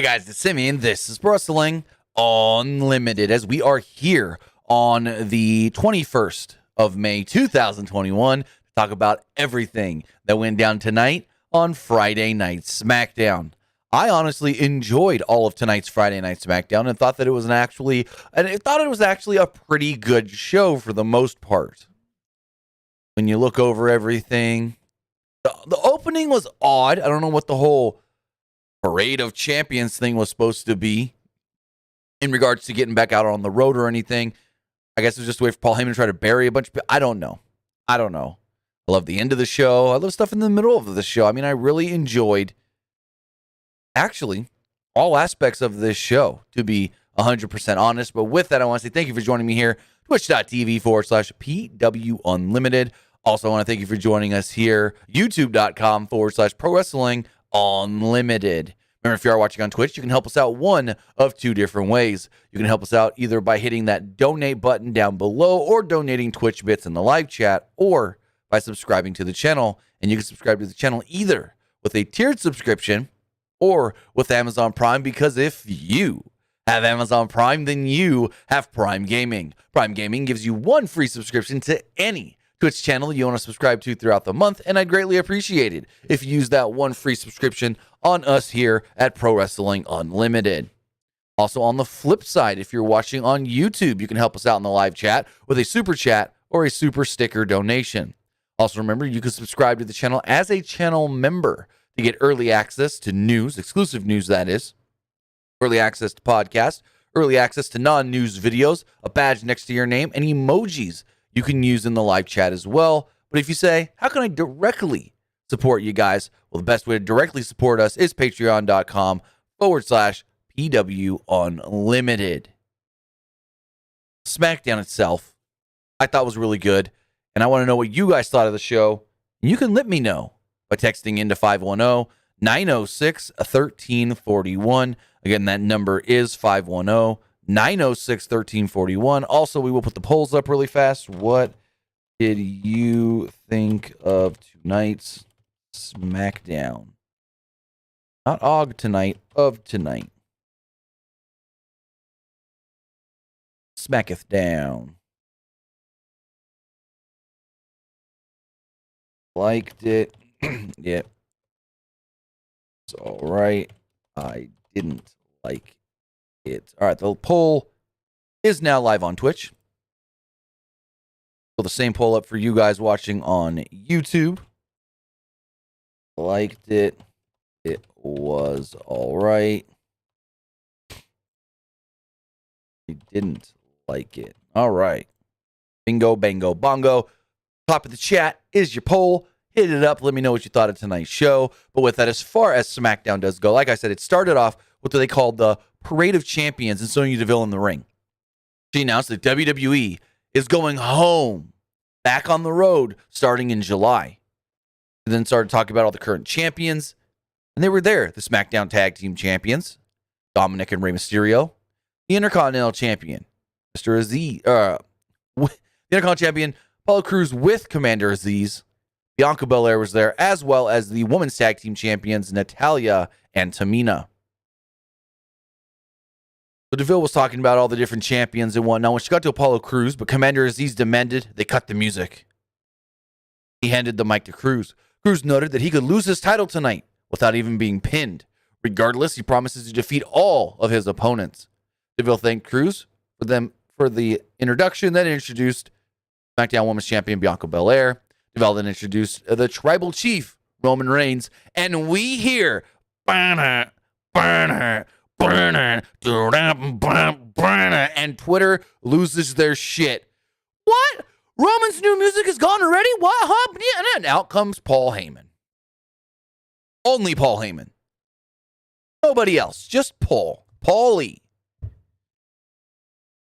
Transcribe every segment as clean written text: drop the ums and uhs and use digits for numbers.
guys, it's Simeon. This is Wrestling Unlimited as we are here on the 21st of May 2021 to talk about everything that went down tonight on Friday Night Smackdown. I honestly enjoyed all of tonight's Friday Night Smackdown and thought that it was actually a pretty good show for the most part. When you look over everything, the opening was odd. I don't know what the whole Parade of Champions thing was supposed to be in regards to getting back out on the road or anything. I guess it was just a way for Paul Heyman to try to bury a bunch of people. I don't know. I love the end of the show. I love stuff in the middle of the show. I mean, I really enjoyed actually all aspects of this show, to be 100% honest. But with that, I want to say thank you for joining me here, twitch.tv/PW Unlimited. Also, I want to thank you for joining us here, youtube.com/Pro Wrestling Unlimited. Remember, if you are watching on Twitch, you can help us out one of two different ways. You can help us out either by hitting that donate button down below or donating Twitch bits in the live chat, or by subscribing to the channel. And you can subscribe to the channel either with a tiered subscription or with Amazon Prime, because if you have Amazon Prime, then you have Prime Gaming. Prime Gaming gives you one free subscription to any Twitch channel you want to subscribe to throughout the month, and I'd greatly appreciate it if you use that one free subscription on us here at Pro Wrestling Unlimited. Also, on the flip side, if you're watching on YouTube, you can help us out in the live chat with a super chat or a super sticker donation. Also, remember, you can subscribe to the channel as a channel member to get early access to news, exclusive news that is, early access to podcasts, early access to non-news videos, a badge next to your name, and emojis you can use in the live chat as well. But if you say, how can I directly support you guys? Well, the best way to directly support us is patreon.com/PW Unlimited. SmackDown itself, I thought was really good, and I want to know what you guys thought of the show. You can let me know by texting into 510-906-1341. Again, that number is 510-906-1341. Also, we will put the polls up really fast. What did you think of tonight's SmackDown? Not Og tonight, of tonight. Smacketh down. Liked it. Yep. It's all right. I didn't like it. All right, the poll is now live on Twitch. So the same poll up for you guys watching on YouTube. Liked it. It was all right. You didn't like it. All right. Bingo, bango, bongo. Top of the chat is your poll. Hit it up. Let me know what you thought of tonight's show. But with that, as far as SmackDown does go, like I said, it started off with what they called the Parade of Champions and Sonya Deville in the ring. She announced that WWE is going home, back on the road, starting in July. And then started talking about all the current champions. And they were there. The SmackDown Tag Team Champions, Dominic and Rey Mysterio. The Intercontinental Champion, Mr. Aziz. The Intercontinental Champion, Apollo Crews with Commander Aziz. Bianca Belair was there, as well as the Women's Tag Team Champions, Natalya and Tamina. So Deville was talking about all the different champions and whatnot when she got to Apollo Crews, but Commander Aziz demanded they cut the music. He handed the mic to Crews. Crews noted that he could lose his title tonight without even being pinned. Regardless, he promises to defeat all of his opponents. Deville thanked Crews for the introduction that introduced SmackDown Women's Champion Bianca Belair. Deville then introduced the Tribal Chief, Roman Reigns, and we hear and Twitter loses their shit. What? Roman's new music is gone already? What? Huh? And out comes Paul Heyman. Only Paul Heyman. Nobody else. Just Paul. Paulie.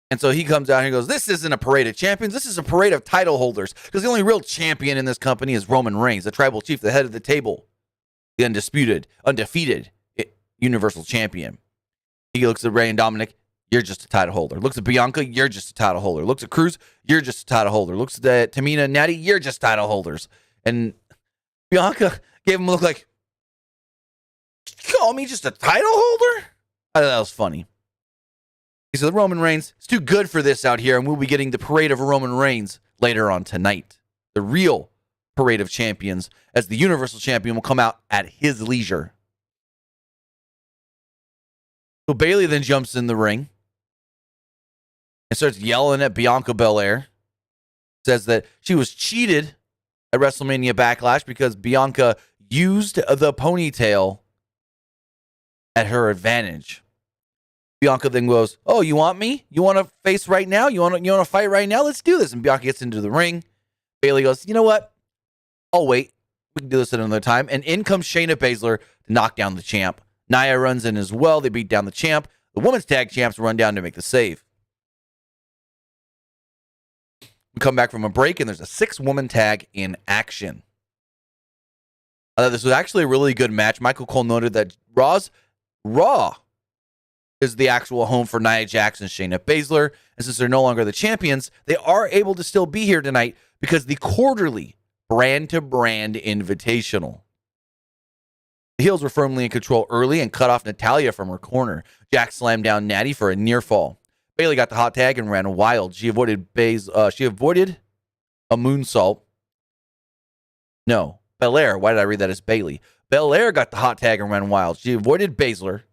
And so he comes out and he goes, this isn't a parade of champions. This is a parade of title holders. Because the only real champion in this company is Roman Reigns, the tribal chief, the head of the table. The undefeated Universal Champion. He looks at Rey and Dominic. You're just a title holder. Looks at Bianca. You're just a title holder. Looks at Crews. You're just a title holder. Looks at Tamina and Natty. You're just title holders. And Bianca gave him a look like, call me just a title holder? I thought that was funny. He said, Roman Reigns is too good for this out here, and we'll be getting the parade of Roman Reigns later on tonight. The real parade of champions, as the Universal Champion will come out at his leisure. So Bayley then jumps in the ring and starts yelling at Bianca Belair. Says that she was cheated at WrestleMania Backlash because Bianca used the ponytail at her advantage. Bianca then goes, oh, you want me? You want to face right now? You want to fight right now? Let's do this. And Bianca gets into the ring. Bayley goes, you know what? I'll wait. We can do this at another time. And in comes Shayna Baszler to knock down the champ. Nia runs in as well. They beat down the champ. The women's tag champs run down to make the save. We come back from a break, and there's a 6-woman tag in action. I thought this was actually a really good match. Michael Cole noted that Raw is the actual home for Nia Jax and Shayna Baszler. And since they're no longer the champions, they are able to still be here tonight because the quarterly brand-to-brand invitational. The heels were firmly in control early and cut off Natalya from her corner. Jax slammed down Natty for a near fall. Bayley got the hot tag and ran wild. She avoided a moonsault. No, Belair. Why did I read that as Bayley? Belair got the hot tag and ran wild. She avoided Baszler,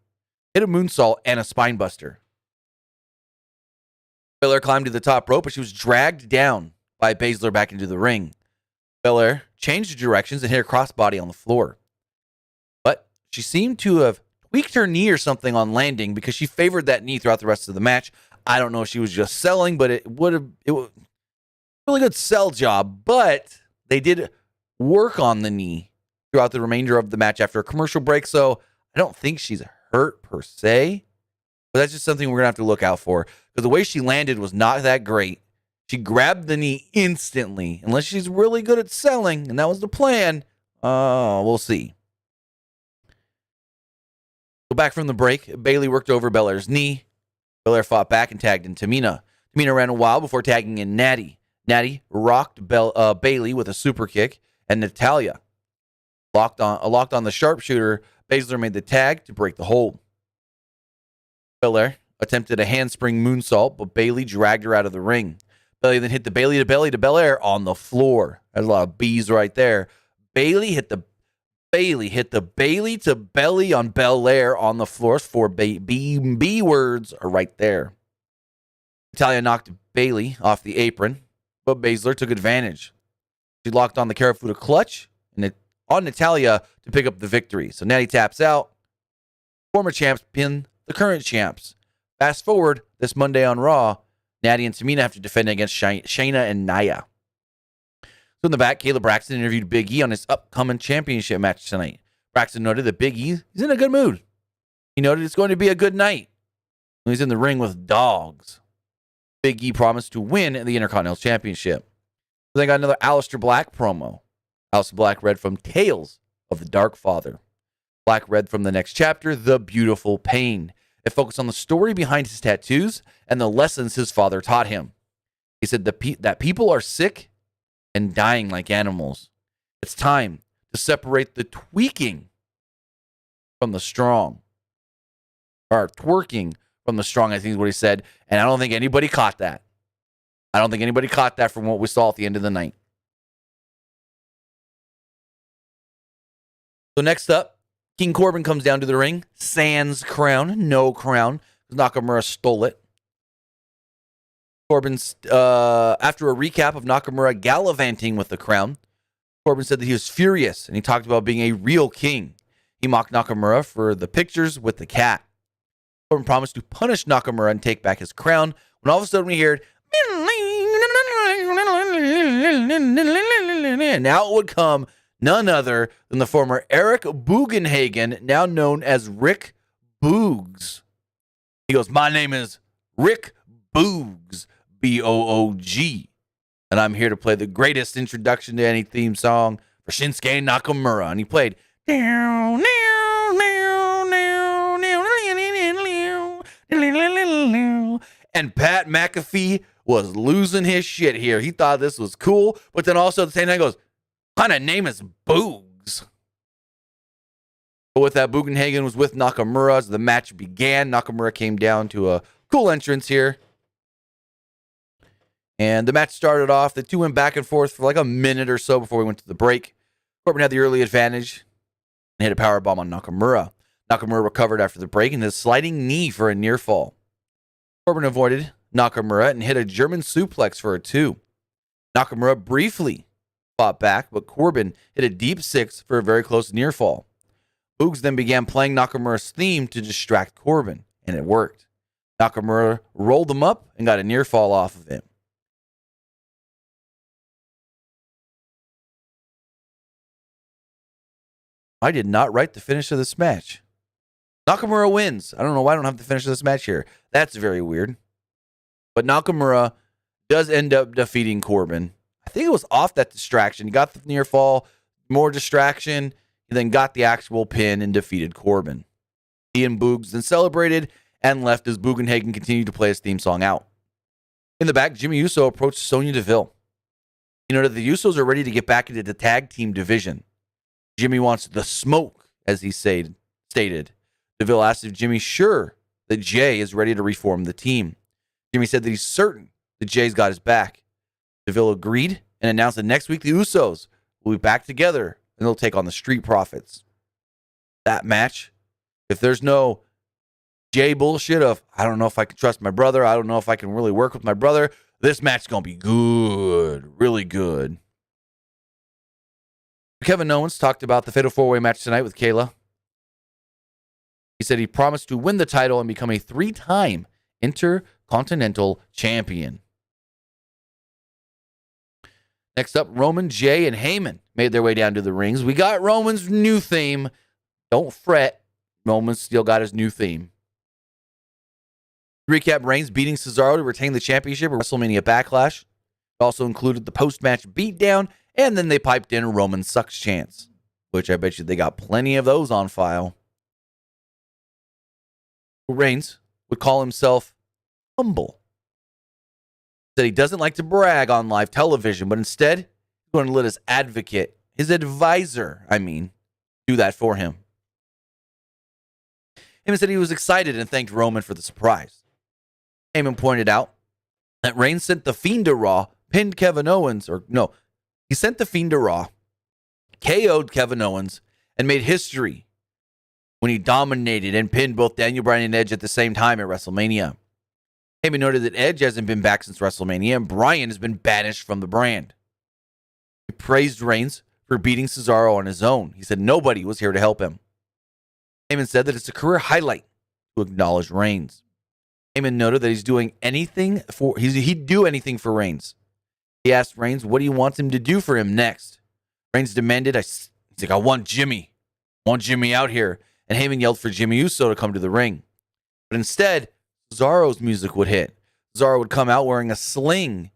hit a moonsault, and a spinebuster. Belair climbed to the top rope, but she was dragged down by Baszler back into the ring. Belair changed directions and hit a crossbody on the floor. But she seemed to have tweaked her knee or something on landing because she favored that knee throughout the rest of the match. I don't know if she was just selling, but it was a really good sell job. But they did work on the knee throughout the remainder of the match after a commercial break, so I don't think she's hurt per se. But that's just something we're going to have to look out for because the way she landed was not that great. She grabbed the knee instantly, unless she's really good at selling, and that was the plan. We'll see. So back from the break, Bayley worked over Belair's knee. Belair fought back and tagged in Tamina. Tamina ran a while before tagging in Natty. Natty rocked Bayley with a super kick, and Natalya locked on the sharpshooter. Baszler made the tag to break the hold. Belair attempted a handspring moonsault, but Bayley dragged her out of the ring. Bayley then hit the Bayley to belly to Belair on the floor. There's a lot of B's right there. Bayley hit the Bayley to belly on Belair on the floor. 4 B words are right there. Natalya knocked Bayley off the apron, but Baszler took advantage. She locked on the Karafuda clutch on Natalya to pick up the victory. So Natty taps out. Former champs pin the current champs. Fast forward this Monday on Raw, Natty and Tamina have to defend against Shayna and Nia. So in the back, Kayla Braxton interviewed Big E on his upcoming championship match tonight. Braxton noted that Big E is in a good mood. He noted it's going to be a good night. He's in the ring with dogs. Big E promised to win the Intercontinental Championship. So they got another Aleister Black promo. Aleister Black read from Tales of the Dark Father. Black read from the next chapter, The Beautiful Pain. It focused on the story behind his tattoos and the lessons his father taught him. He said that people are sick and dying like animals. It's time to separate the tweaking from the strong. Or twerking from the strong, I think is what he said. And I don't think anybody caught that. I don't think anybody caught that from what we saw at the end of the night. So next up, King Corbin comes down to the ring. Sans crown. No crown. Nakamura stole it. Corbin's, after a recap of Nakamura gallivanting with the crown, Corbin said that he was furious, and he talked about being a real king. He mocked Nakamura for the pictures with the cat. Corbin promised to punish Nakamura and take back his crown, when all of a sudden we heard, now it would come none other than the former Eric Bugenhagen, now known as Rick Boogs. He goes, my name is Rick Boogs, B-O-O-G, and I'm here to play the greatest introduction to any theme song for Shinsuke Nakamura. And he played, and Pat McAfee was losing his shit here. He thought this was cool, but then also at the same time he goes, what kind of name is Boogs? But with that, Bugenhagen was with Nakamura as the match began. Nakamura came down to a cool entrance here. And the match started off. The two went back and forth for like a minute or so before we went to the break. Corbin had the early advantage and hit a powerbomb on Nakamura. Nakamura recovered after the break and hit a sliding knee for a near fall. Corbin avoided Nakamura and hit a German suplex for a 2. Nakamura briefly fought back, but Corbin hit a deep 6 for a very close near fall. Boogs then began playing Nakamura's theme to distract Corbin, and it worked. Nakamura rolled him up and got a near fall off of him. I did not write the finish of this match. Nakamura wins. I don't know why I don't have the finish of this match here. That's very weird. But Nakamura does end up defeating Corbin. I think it was off that distraction. He got the near fall, more distraction, and then got the actual pin and defeated Corbin. He and Boogs then celebrated and left as Bugenhagen continued to play his theme song out. In the back, Jimmy Uso approached Sonya Deville. He noted the Usos are ready to get back into the tag team division. Jimmy wants the smoke, as he stated. Deville asked if Jimmy's sure that Jay is ready to reform the team. Jimmy said that he's certain that Jay's got his back. Deville agreed and announced that next week the Usos will be back together and they'll take on the Street Profits. That match, if there's no Jay bullshit of, I don't know if I can trust my brother, I don't know if I can really work with my brother, this match is going to be good, really good. Kevin Owens talked about the Fatal 4-Way match tonight with Kayla. He said he promised to win the title and become a 3-time Intercontinental Champion. Next up, Roman, Jay, and Heyman made their way down to the rings. We got Roman's new theme. Don't fret. Roman still got his new theme. Recap: Reigns beating Cesaro to retain the championship at WrestleMania Backlash. It also included the post-match beatdown, and then they piped in Roman sucks chants, which I bet you they got plenty of those on file. Reigns would call himself humble. Said he doesn't like to brag on live television, but instead, he's going to let his advisor, do that for him. Heyman said he was excited and thanked Roman for the surprise. Heyman pointed out that Reigns sent the Fiend to Raw, pinned Kevin Owens, he sent the Fiend to Raw, KO'd Kevin Owens, and made history when he dominated and pinned both Daniel Bryan and Edge at the same time at WrestleMania. Heyman noted that Edge hasn't been back since WrestleMania, and Bryan has been banished from the brand. He praised Reigns for beating Cesaro on his own. He said nobody was here to help him. Heyman said that it's a career highlight to acknowledge Reigns. Heyman noted that he'd do anything for Reigns. He asked Reigns what he wants him to do for him next. Reigns demanded, he's like, I want Jimmy. I want Jimmy out here. And Heyman yelled for Jimmy Uso to come to the ring. But instead, Cesaro's music would hit. Cesaro would come out wearing a sling.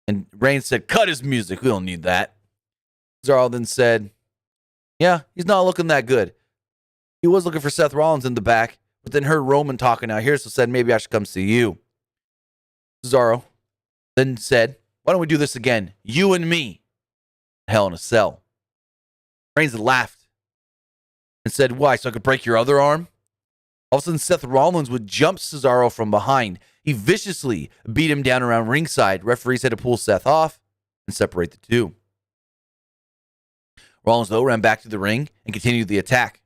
And Reigns said, cut his music. We don't need that. Cesaro then said, yeah, he's not looking that good. He was looking for Seth Rollins in the back, but then heard Roman talking out here, so said, maybe I should come see you. Cesaro then said, why don't we do this again? You and me. Hell in a Cell. Reigns laughed and said, why, so I could break your other arm? All of a sudden, Seth Rollins would jump Cesaro from behind. He viciously beat him down around ringside. Referees had to pull Seth off and separate the two. Rollins, though, ran back to the ring and continued the attack.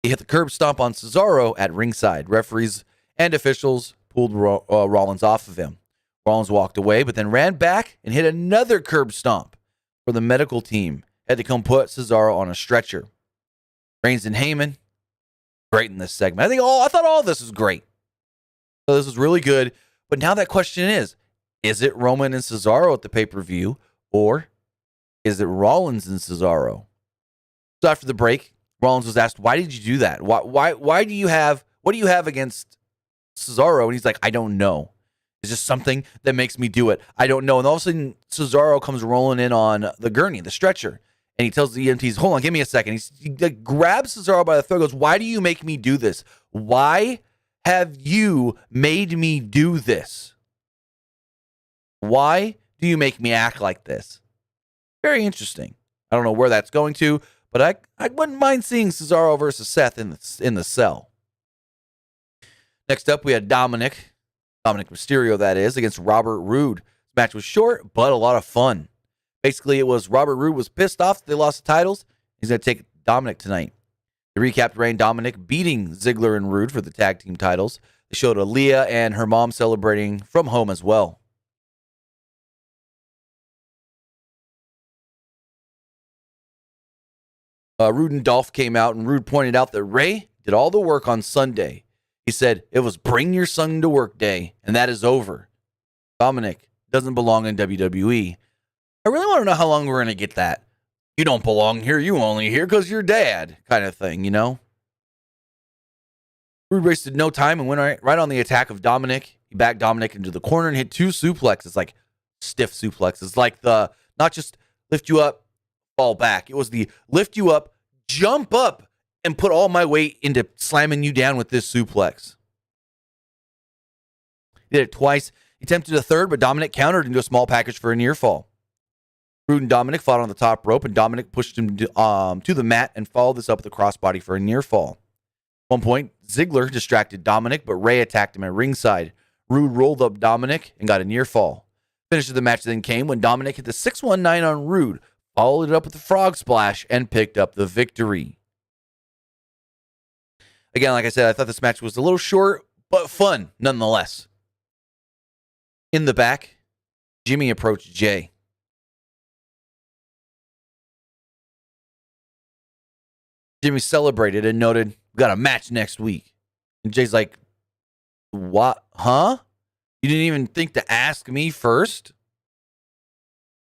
He hit the curb stomp on Cesaro at ringside. Referees and officials pulled Rollins off of him. Rollins walked away, but then ran back and hit another curb stomp, where the medical team had to come put Cesaro on a stretcher. Reigns and Heyman, great in this segment. I thought all of this was great. So this was really good. But now that question is it Roman and Cesaro at the pay-per-view, or is it Rollins and Cesaro? So after the break, Rollins was asked, why did you do that? What do you have against Cesaro? And he's like, I don't know. It's just something that makes me do it. I don't know. And all of a sudden, Cesaro comes rolling in on the gurney, the stretcher. And he tells the EMTs, hold on, give me a second. He grabs Cesaro by the throat and goes, why do you make me do this? Why have you made me do this? Why do you make me act like this? Very interesting. I don't know where that's going to, but I wouldn't mind seeing Cesaro versus Seth in the cell. Next up, we had Dominic Mysterio, that is, against Robert Roode. This match was short, but a lot of fun. Basically, it was Robert Roode was pissed off that they lost the titles. He's going to take Dominic tonight. They recapped Reign Dominic beating Ziggler and Roode for the tag team titles. They showed Aaliyah and her mom celebrating from home as well. Roode and Dolph came out, and Roode pointed out that Ray did all the work on Sunday. He said, it was bring your son to work day, and that is over. Dominic doesn't belong in WWE. I really want to know how long we're going to get that. You don't belong here. You only here because you're dad kind of thing, you know? Roode wasted no time and went right on the attack of Dominic. He backed Dominic into the corner and hit 2 suplexes, like stiff suplexes, like the not just lift you up, fall back. It was the lift you up, jump up, and put all my weight into slamming you down with this suplex. He did it twice. He attempted a third, but Dominic countered into a small package for a near fall. Roode and Dominic fought on the top rope, and Dominic pushed him to the mat and followed this up with a crossbody for a near fall. At one point, Ziggler distracted Dominic, but Ray attacked him at ringside. Roode rolled up Dominic and got a near fall. Finish of the match then came when Dominic hit the 619 on Roode, followed it up with a frog splash, and picked up the victory. Again, like I said, I thought this match was a little short, but fun nonetheless. In the back, Jimmy approached Jay. Jimmy celebrated and noted, we got a match next week. And Jay's like, what? Huh? You didn't even think to ask me first?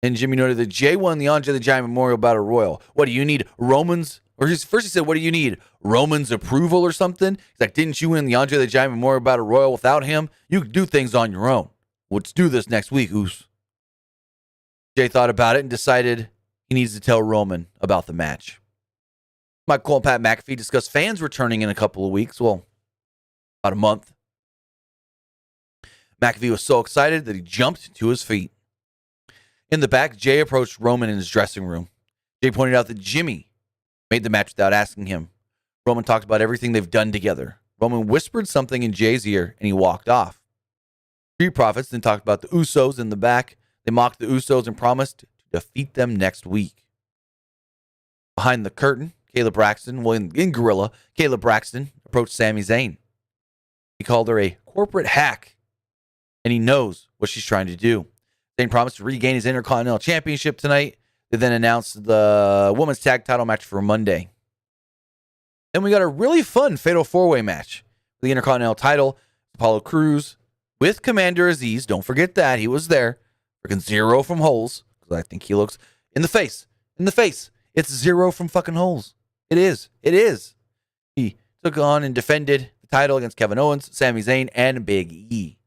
And Jimmy noted that Jay won the Andre the Giant Memorial Battle Royal. What, do you need Roman's? First he said, what do you need? Roman's approval or something? He's like, didn't you win the Andre the Giant Memorial Battle Royal without him? You could do things on your own. Let's do this next week, Oos. Jay thought about it and decided he needs to tell Roman about the match. Michael and Pat McAfee discussed fans returning in a couple of weeks. Well, about a month. McAfee was so excited that he jumped to his feet. In the back, Jay approached Roman in his dressing room. Jay pointed out that Jimmy made the match without asking him. Roman talked about everything they've done together. Roman whispered something in Jay's ear, and he walked off. Street Profits then talked about the Usos in the back. They mocked the Usos and promised to defeat them next week. Behind the curtain, Caleb Braxton, in Gorilla, Caleb Braxton approached Sami Zayn. He called her a corporate hack, and he knows what she's trying to do. Zayn promised to regain his Intercontinental Championship tonight. They then announced the women's tag title match for Monday. Then we got a really fun Fatal 4-Way match. The Intercontinental title, Apollo Crews with Commander Aziz. Don't forget that. He was there. Freaking Zero from Holes. Because I think he looks in the face. In the face. It's Zero from fucking Holes. It is. It is. He took on and defended the title against Kevin Owens, Sami Zayn, and Big E.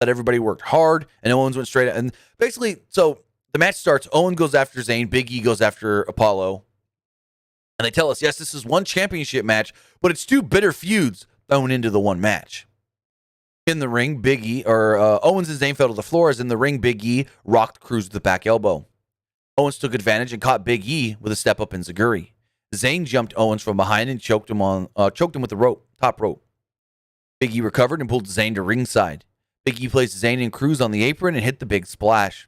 That everybody worked hard, and Owens went straight. And basically, so the match starts. Owen goes after Zayn. Big E goes after Apollo. And they tell us, yes, this is one championship match, but it's 2 bitter feuds thrown into the one match. In the ring, Owens and Zayn fell to the floor. As in the ring, Big E rocked Crews with the back elbow. Owens took advantage and caught Big E with a step up in Zaguri. Zayn jumped Owens from behind and choked him with the top rope. Big E recovered and pulled Zayn to ringside. Big E placed Zayn and Crews on the apron and hit the big splash.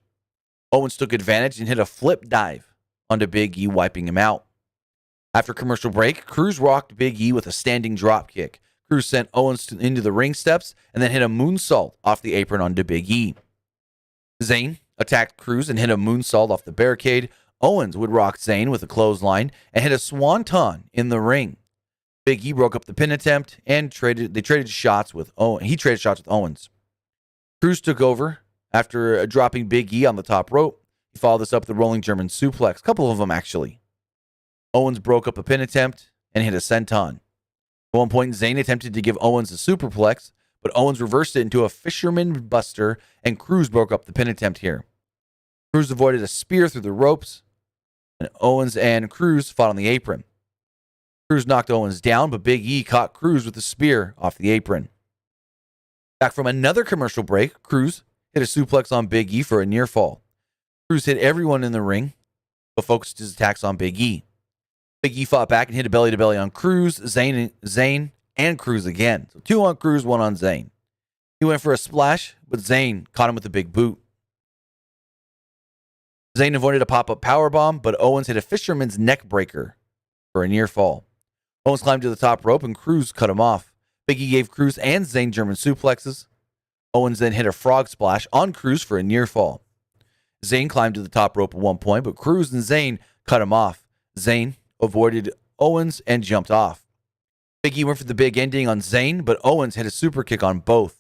Owens took advantage and hit a flip dive onto Big E, wiping him out. After commercial break, Crews rocked Big E with a standing drop kick. Crews sent Owens into the ring steps and then hit a moonsault off the apron onto Big E. Zayn attacked Crews and hit a moonsault off the barricade. Owens would rock Zayn with a clothesline and hit a swanton in the ring. Big E broke up the pin attempt and traded shots with Owens. He traded shots with Owens. Crews took over after dropping Big E on the top rope. He followed this up with a rolling German suplex. A couple of them, actually. Owens broke up a pin attempt and hit a senton. At one point, Zayn attempted to give Owens a superplex, but Owens reversed it into a fisherman buster, and Crews broke up the pin attempt here. Crews avoided a spear through the ropes, and Owens and Crews fought on the apron. Crews knocked Owens down, but Big E caught Crews with a spear off the apron. Back from another commercial break, Crews hit a suplex on Big E for a near fall. Cruz hit everyone in the ring, but focused his attacks on Big E. Big E fought back and hit a belly-to-belly on Cruz, Zayn, and Cruz again. So 2 on Cruz, 1 on Zayn. He went for a splash, but Zayn caught him with a big boot. Zayn avoided a pop-up powerbomb, but Owens hit a fisherman's neck breaker for a near fall. Owens climbed to the top rope, and Cruz cut him off. Big E gave Cruz and Zayn German suplexes. Owens then hit a frog splash on Cruz for a near fall. Zayn climbed to the top rope at one point, but Cruz and Zayn cut him off. Zayn avoided Owens and jumped off. Big E went for the big ending on Zayn, but Owens hit a super kick on both.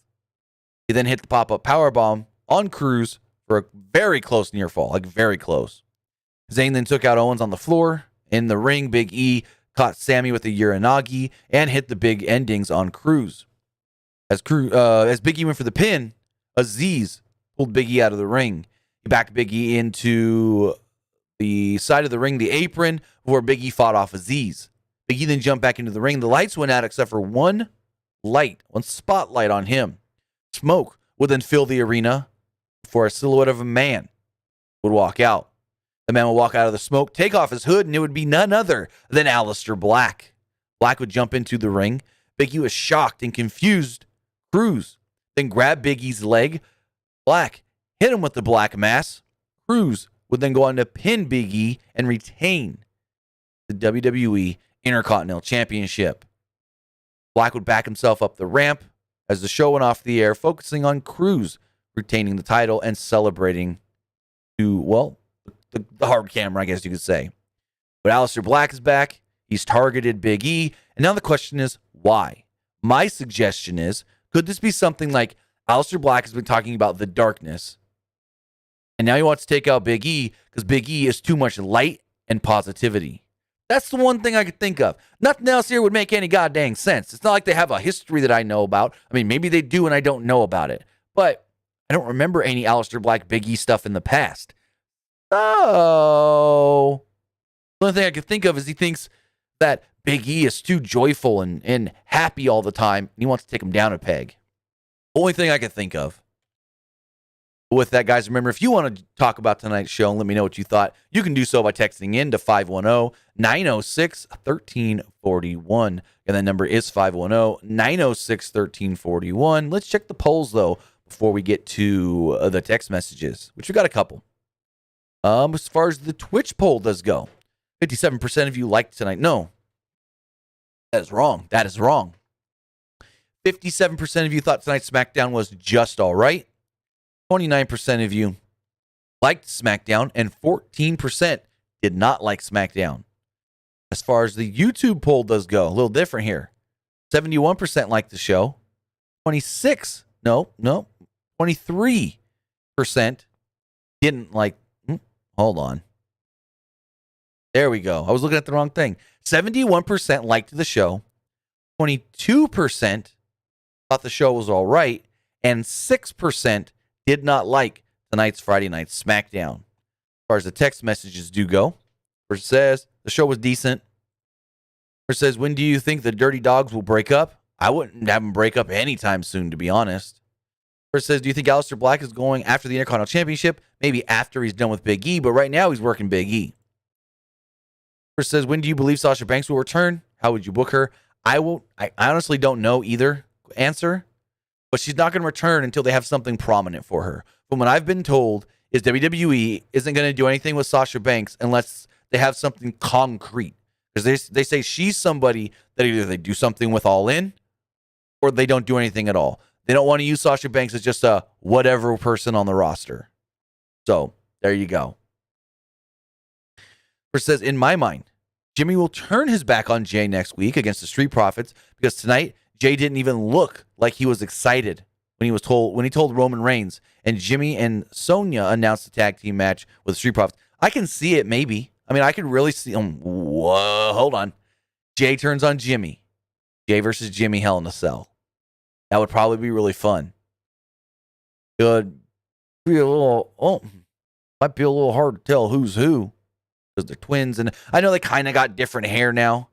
He then hit the pop-up powerbomb on Cruz for a very close near fall, like very close. Zayn then took out Owens on the floor. In the ring, Big E caught Sammy with a Uranagi and hit the big endings on Cruz. As Big E went for the pin, Aziz pulled Big E out of the ring. He backed Big E into the side of the ring, the apron, before Big E fought off Aziz. Big E then jumped back into the ring. The lights went out except for one spotlight on him. Smoke would then fill the arena before a silhouette of a man would walk out. The man would walk out of the smoke, take off his hood, and it would be none other than Aleister Black. Black would jump into the ring. Big E was shocked and confused. Cruz then grabbed Big E's leg. Black hit him with the black mass. Cruz would then go on to pin Big E and retain the WWE Intercontinental Championship. Black would back himself up the ramp as the show went off the air, focusing on Cruz retaining the title and celebrating to, the hard camera, I guess you could say. But Aleister Black is back. He's targeted Big E. And now the question is, why? My suggestion is, could this be something like Aleister Black has been talking about the darkness, and now he wants to take out Big E because Big E is too much light and positivity? That's the one thing I could think of. Nothing else here would make any goddamn sense. It's not like they have a history that I know about. I mean, maybe they do and I don't know about it. But I don't remember any Aleister Black Big E stuff in the past. So the only thing I could think of is he thinks that Big E is too joyful and happy all the time, and he wants to take him down a peg. Only thing I could think of. With that, guys, remember, if you want to talk about tonight's show and let me know what you thought, you can do so by texting in to 510-906-1341. And that number is 510-906-1341. Let's check the polls, though, before we get to the text messages, which we got a couple. As far as the Twitch poll does go, 57% of you liked tonight. No, that is wrong. 57% of you thought tonight's SmackDown was just all right. 29% of you liked SmackDown, and 14% did not like SmackDown. As far as the YouTube poll does go, a little different here. 71% liked the show. 23% didn't like. Hold on. There we go. I was looking at the wrong thing. 71% liked the show. 22% thought the show was all right. And 6% did not like tonight's Friday Night Smackdown. As far as the text messages do go, first says the show was decent. First says, when do you think the Dirty Dogs will break up? I wouldn't have them break up anytime soon, to be honest. First says, do you think Aleister Black is going after the Intercontinental Championship? Maybe after he's done with Big E, but right now he's working Big E. First says, when do you believe Sasha Banks will return? How would you book her? I honestly don't know either answer. But she's not going to return until they have something prominent for her. From what I've been told is WWE isn't going to do anything with Sasha Banks unless they have something concrete. Because they say she's somebody that either they do something with All In or they don't do anything at all. They don't want to use Sasha Banks as just a whatever person on the roster. So there you go. First says, in my mind, Jimmy will turn his back on Jay next week against the Street Profits because tonight Jay didn't even look like he was excited when he told Roman Reigns, and Jimmy and Sonya announced a tag team match with the Street Profits. I can see it, maybe. I mean, I could really see whoa, hold on. Jay turns on Jimmy. Jay versus Jimmy, Hell in a Cell. That would probably be really fun. It would be might be a little hard to tell who's who because they're twins, and I know they kind of got different hair now,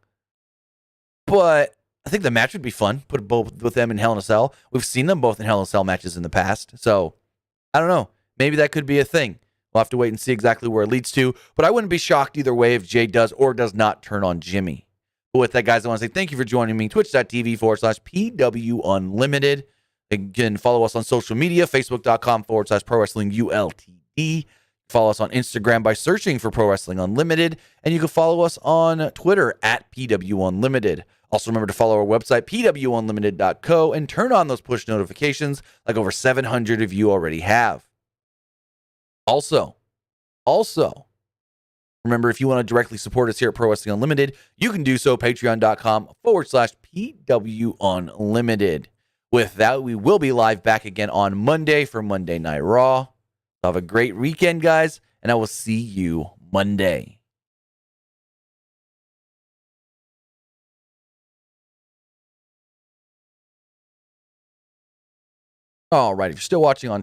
but I think the match would be fun. Put both with them in Hell in a Cell. We've seen them both in Hell in a Cell matches in the past. So I don't know. Maybe that could be a thing. We'll have to wait and see exactly where it leads to. But I wouldn't be shocked either way if Jay does or does not turn on Jimmy. But with that, guys, I want to say thank you for joining me. Twitch.tv/PW Unlimited. You can follow us on social media, Facebook.com/Pro Wrestling ULTD. Follow us on Instagram by searching for Pro Wrestling Unlimited. And you can follow us on Twitter at PW Unlimited. Also, remember to follow our website, pwunlimited.co, and turn on those push notifications like over 700 of you already have. Also, remember, if you want to directly support us here at Pro Wrestling Unlimited, you can do so, patreon.com/PW Unlimited. With that, we will be live back again on Monday for Monday Night Raw. Have a great weekend, guys, and I will see you Monday. All right, if you're still watching on